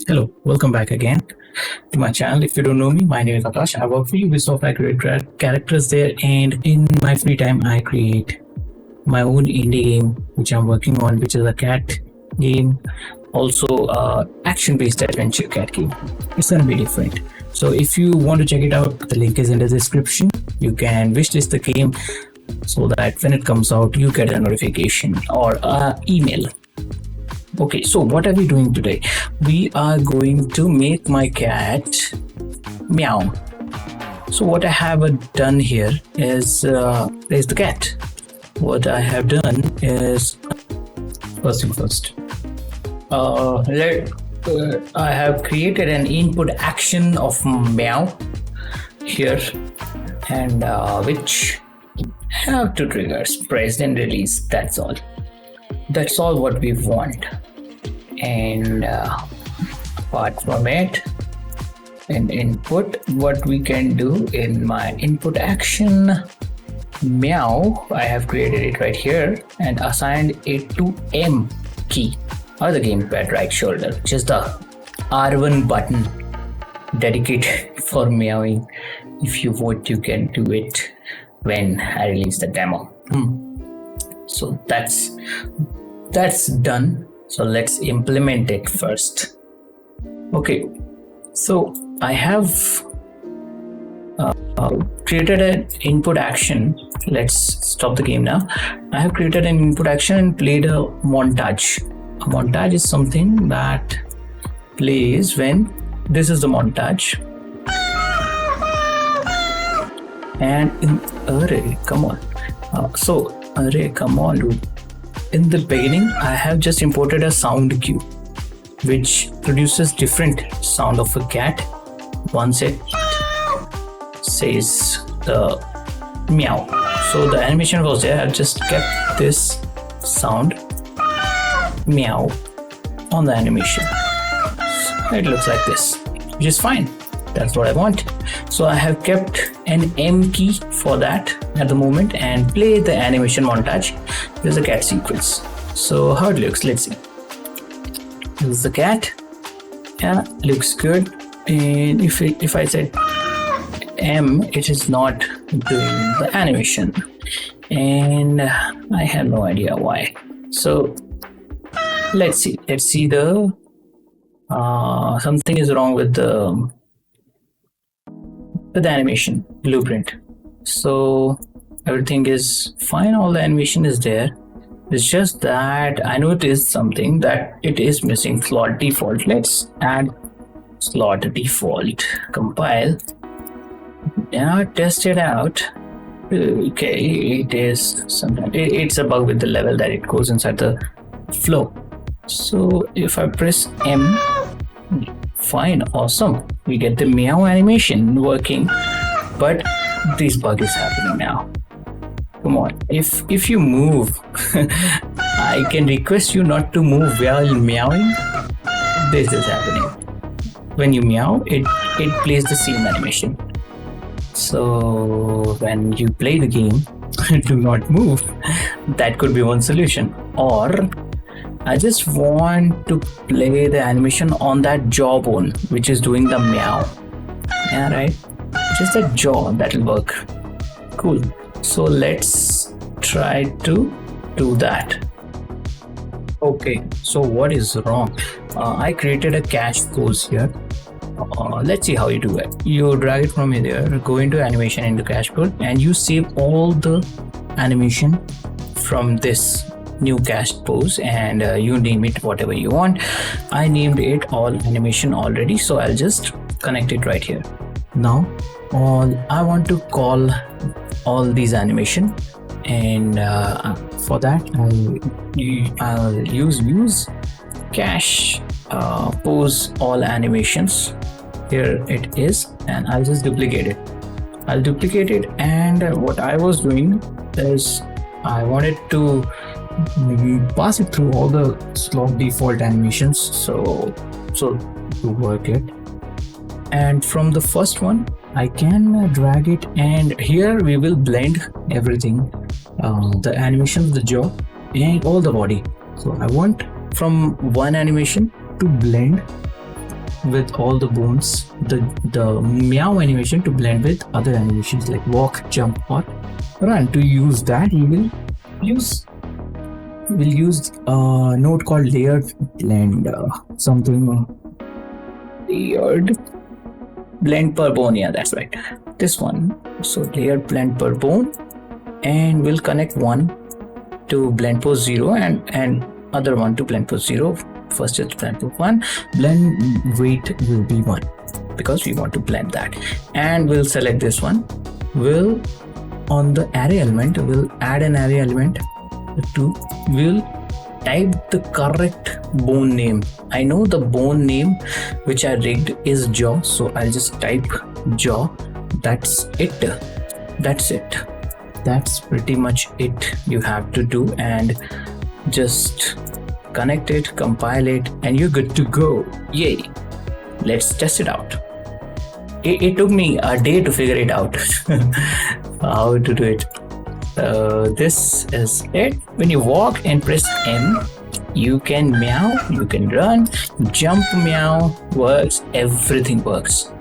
Hello, welcome back again to my channel. If you don't know me, my name is Akash. I work for Ubisoft. I create characters there, and in my free time, I create my own indie game, which I'm working on, which is a cat game, also action-based adventure cat game. It's gonna be different. So if you want to check it out, the link is in the description. You can wishlist the game so that when it comes out, you get a notification or email. Okay, so what are we doing today? We are going to make my cat meow. So what I have done here is there's the cat. What I have done is first. I have created an input action of meow here, and which have two triggers: press and release. That's all. That's all what we want. And apart from it, in input, what we can do in my input action meow, I have created it right here and assigned it to M key or the gamepad right shoulder, which is the R1 button dedicated for meowing. If you want, you can do it when I release the demo. So that's done. So let's implement it first. Okay, so I have created an input action. Let's stop the game now. I have created an input action and played a montage. A montage is something that plays when this is the montage. And in array, come on. Array, come on, dude. In the beginning, I have just imported a sound cue, which produces different sound of a cat once it says the meow. So the animation was there. I've just kept this sound meow on the animation. So it looks like this, which is fine. That's what I want. So I have kept an M key for that at the moment and play the animation montage. There's a cat sequence. So how it looks, let's see. This is the cat. Yeah, looks good. And if I said M, it is not doing the animation. And I have no idea why. So let's see. Let's see the something is wrong with the animation blueprint. So everything is fine, all the animation is there. It's just that I noticed something, that it is missing slot default. Let's add slot default, compile. Now test it out. Okay, it is something, it's a bug with the level that it goes inside the flow. So if I press M, fine, awesome, we get the meow animation working, but this bug is happening now. Come on, if you move, I can request you not to move while meowing. This is happening. When you meow, it plays the same animation. So when you play the game, do not move. That could be one solution. Or I just want to play the animation on that jawbone, which is doing the meow. Yeah, right? Just that jaw, that'll work. Cool. So let's try to do that. Okay, so what is wrong? I created a cache pose here. Let's see how you do it. You drag it from here, go into animation, into cache pose, and you save all the animation from this new cache pose, and you name it whatever you want. I named it all animation already, so I'll just connect it right here. Now I want to call all these animation, and for that I'll use cache pose all animations. Here it is, and I'll just duplicate it. And what I was doing is I wanted to pass it through all the slot default animations, so to work it. And from the first one I can drag it, and here we will blend everything, the animation of the jaw and all the body. So I want from one animation to blend with all the bones, the meow animation to blend with other animations like walk, jump, or run. To use that, you will use a node called layered blend, something layered blend per bone. Yeah, that's right, this one. So layered blend per bone, and we'll connect one to blend pose 0 and other one to blend pose 0. First it's blend pose 1, blend weight will be 1 because we want to blend that, and we'll select this one. We'll on the array element, we'll add an array element to, we'll type the correct bone name. I know the bone name which I rigged is jaw, so I'll just type jaw. That's it. That's pretty much it you have to do, and just connect it, compile it, and you're good to go. Yay! Let's test it out. It took me a day to figure it out how to do it. This is it. When you walk and press M, you can meow, you can run, jump, meow, works, everything works.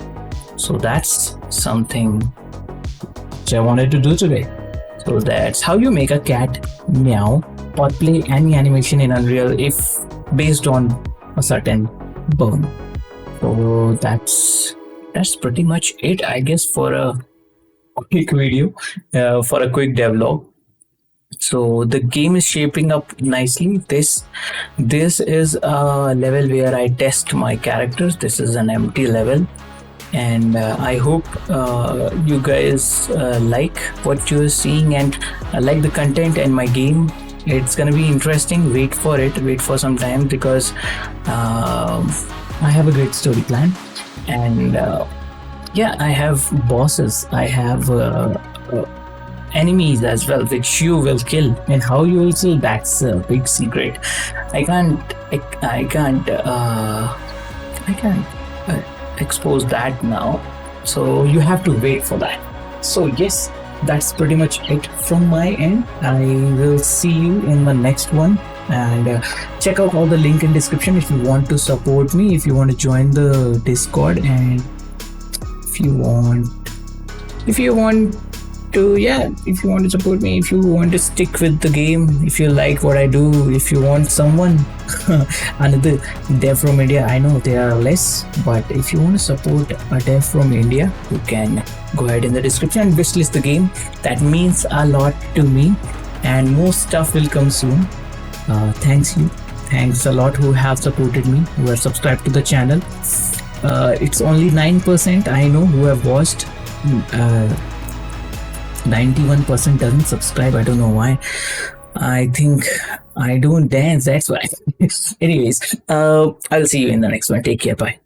So that's something which I wanted to do today. So that's how you make a cat meow or play any animation in Unreal if based on a certain bone. So that's pretty much it, I guess, for a quick video, for a quick devlog. So the game is shaping up nicely. This is a level where I test my characters. This is an empty level, and I hope you guys like what you're seeing and like the content and my game. It's gonna be interesting. Wait for some time, because I have a great story plan, and yeah, I have bosses, I have enemies as well, which you will kill, and how you will kill, that's a big secret. I can't expose that now, so you have to wait for that. So yes, that's pretty much it from my end. I will see you in the next one, and check out all the link in description if you want to support me, if you want to join the Discord, and if you want to support me, if you want to stick with the game, if you like what I do, if you want someone another dev from India. I know there are less, but if you want to support a dev from India, you can go ahead in the description and wishlist the game. That means a lot to me, and more stuff will come soon. Thanks a lot who have supported me, who have subscribed to the channel. It's only 9%, I know, who have watched. 91% doesn't subscribe. I don't know why. I think I don't dance, that's why. Anyways, I'll see you in the next one. Take care. Bye.